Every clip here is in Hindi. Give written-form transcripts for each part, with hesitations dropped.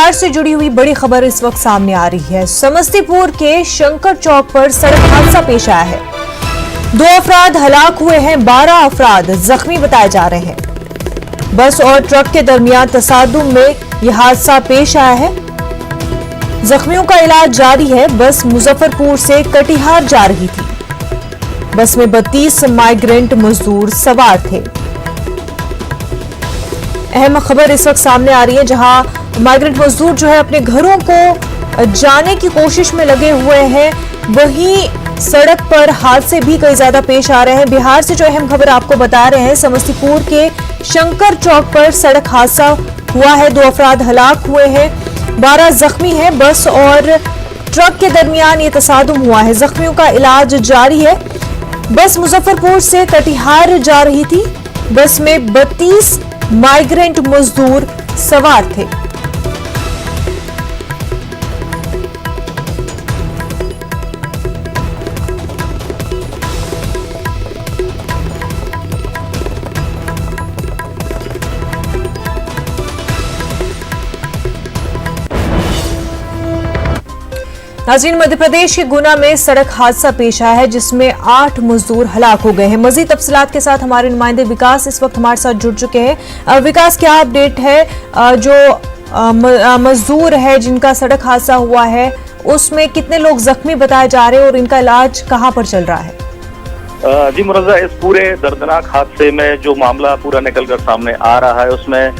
बिहार से जुड़ी हुई बड़ी खबर इस वक्त सामने आ रही है। समस्तीपुर के शंकर चौक पर सड़क हादसा पेश आया है। 2 अफराद हलाक हुए हैं, 12 अफराद जख्मी बताए जा रहे हैं। बस और ट्रक के दरमियान तसादुम में यह हादसा पेश आया है। जख्मियों का इलाज जारी है। बस मुजफ्फरपुर से कटिहार जा रही थी। बस में 32 माइग्रेंट मजदूर सवार थे। अहम खबर इस वक्त सामने आ रही है, जहां माइग्रेंट मजदूर जो है अपने घरों को जाने की कोशिश में लगे हुए हैं, वहीं सड़क पर हादसे भी कई ज्यादा पेश आ रहे हैं। बिहार से जो अहम खबर आपको बता रहे हैं, समस्तीपुर के शंकर चौक पर सड़क हादसा हुआ है। 2 अफराद हलाक हुए हैं, 12 जख्मी हैं। बस और ट्रक के दरमियान ये तसादुम हुआ है। जख्मियों का इलाज जारी है। बस मुजफ्फरपुर से कटिहार जा रही थी। बस में 32 माइग्रेंट मजदूर सवार थे। नाज़रीन, मध्य प्रदेश के गुना में सड़क हादसा पेश आया है, जिसमें 8 मजदूर हलाक हो गए हैं। मजीद तफसीलात के साथ हमारे नुमाइंदे विकास इस वक्त हमारे साथ जुड़ चुके हैं। विकास, क्या अपडेट है? जो मजदूर है जिनका सड़क हादसा हुआ है, उसमें कितने लोग जख्मी बताए जा रहे हैं और इनका इलाज कहां पर चल रहा है? जी मुरज़ा, इस पूरे दर्दनाक हादसे में जो मामला पूरा निकलकर सामने आ रहा है, उसमें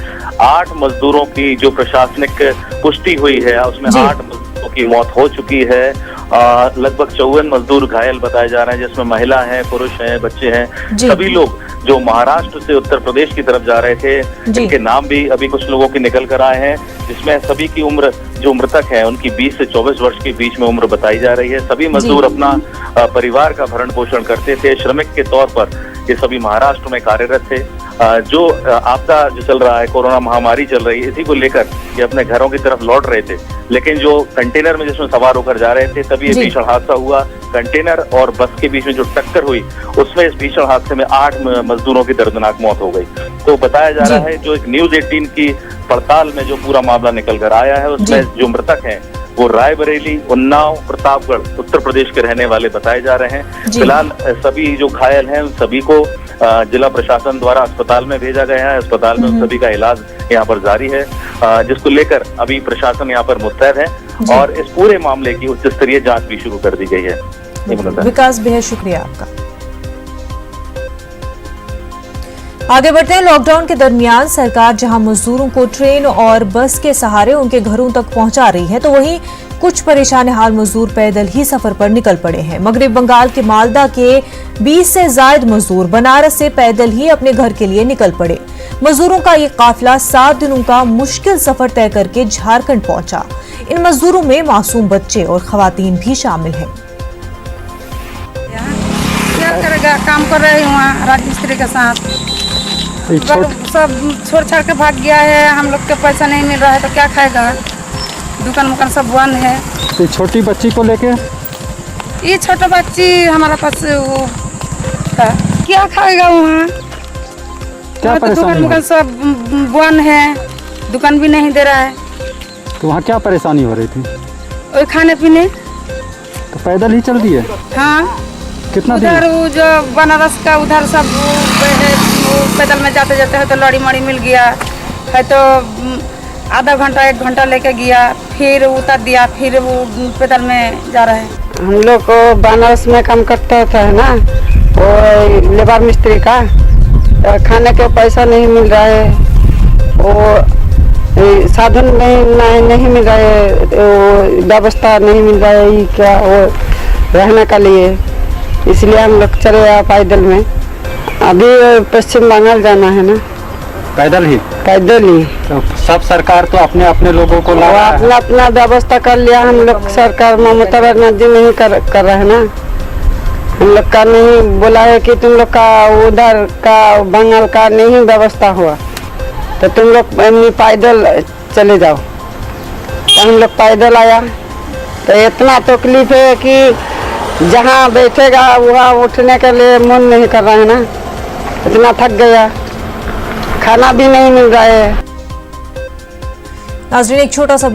8 मजदूरों की जो प्रशासनिक पुष्टि हुई है, उसमें 8 मजदूरों की मौत हो चुकी है। लगभग 54 मजदूर घायल बताए जा रहे हैं, जिसमें महिला हैं, पुरुष हैं, बच्चे हैं। सभी लोग जो महाराष्ट्र से उत्तर प्रदेश की तरफ जा रहे थे, इनके नाम भी अभी कुछ लोगों के निकल कर आए हैं, जिसमें सभी की उम्र, जो मृतक है उनकी 20 से 24 वर्ष के बीच में उम्र बताई जा रही है। सभी मजदूर अपना परिवार का भरण पोषण करते थे। श्रमिक के तौर पर ये सभी महाराष्ट्र में कार्यरत थे। जो आपदा जो चल रहा है, कोरोना महामारी चल रही है, इसी को लेकर ये अपने घरों की तरफ लौट रहे थे। लेकिन जो कंटेनर में जिसमें सवार होकर जा रहे थे, तभी ये भीषण हादसा हुआ। कंटेनर और बस के बीच में जो टक्कर हुई, उसमें इस भीषण हादसे में 8 मजदूरों की दर्दनाक मौत हो गई। तो बताया जा रहा है, जो एक न्यूज़ 18 की पड़ताल में जो पूरा मामला निकल कर आया है, उसमें जो मृतक हैं वो रायबरेली, उन्नाव, प्रतापगढ़ उत्तर प्रदेश के रहने वाले बताए जा रहे हैं। फिलहाल सभी जो घायल हैं उन सभी को जिला प्रशासन द्वारा अस्पताल में भेजा गया है। अस्पताल में उन सभी का इलाज यहाँ पर जारी है, जिसको लेकर अभी प्रशासन यहाँ पर मुस्तैद है और इस पूरे मामले की उच्च स्तरीय जांच भी शुरू कर दी गई है। विकास, बेहद शुक्रिया आपका। आगे बढ़ते हैं। लॉकडाउन के दरमियान सरकार जहां मजदूरों को ट्रेन और बस के सहारे उनके घरों तक पहुंचा रही है, तो वहीं कुछ परेशान हाल मजदूर पैदल ही सफर पर निकल पड़े हैं। मगरब बंगाल के मालदा के 20 से ज्यादा मजदूर बनारस से पैदल ही अपने घर के लिए निकल पड़े। मजदूरों का ये काफिला 7 दिनों का मुश्किल सफर तय करके झारखंड पहुंचा। इन मजदूरों में मासूम बच्चे और खवातीन भी शामिल हैं। क्या करेगा, काम कर रहे हैं वहाँ राजमिस्त्री के साथ। सब छोड़ छाड़ के भाग गया है। हम लोग के पैसा नहीं मिल रहा है तो क्या खाएगा? दुकान वुकान सब बंद है। तो छोटी बच्ची को लेके, ये छोटा बच्ची हमारा पास वो था, क्या खाएगा वहाँ? क्या तो परेशानी? दुकान सब बंद है, दुकान भी नहीं दे रहा है। तो वहाँ क्या परेशानी हो रही थी? और खाने पीने तो पैदल ही चल दिए? हाँ, कितना उधर वो जो बनारस का उधर सब पैदल में जाते जाते है तो लड़ी मड़ी मिल गया है, तो आधा घंटा 1 घंटा लेके गया, फिर उतर दिया, फिर वो पैदल में जा रहा है। हम लोग को बनारस में काम करता था ना, वो लेबर मिस्त्री का, खाने के पैसा नहीं मिल रहा है, वो साधन नहीं मिल रहा है, वो व्यवस्था नहीं मिल रहा है क्या वो रहने के लिए, इसलिए हम लोग चले आए पैदल में। अभी पश्चिम बंगाल जाना है ना, पैदल ही? पैदल ही। तो सब सरकार तो अपने अपने लोगों को अपना अपना व्यवस्था कर लिया। हम लोग सरकार ममता बनर्जी नहीं कर रहे हैं ना, हम लोग का नहीं बोला है कि तुम लोग का उधर का बंगाल का नहीं व्यवस्था हुआ तो तुम लोग पैदल चले जाओ। तो हम लोग पैदल आया, तो इतना तकलीफ है कि जहाँ बैठेगा वहाँ उठने के लिए मन नहीं कर रहा है ना, इतना थक गया, खाना भी नहीं मिल रहा है। नाज़रीन, एक छोटा सा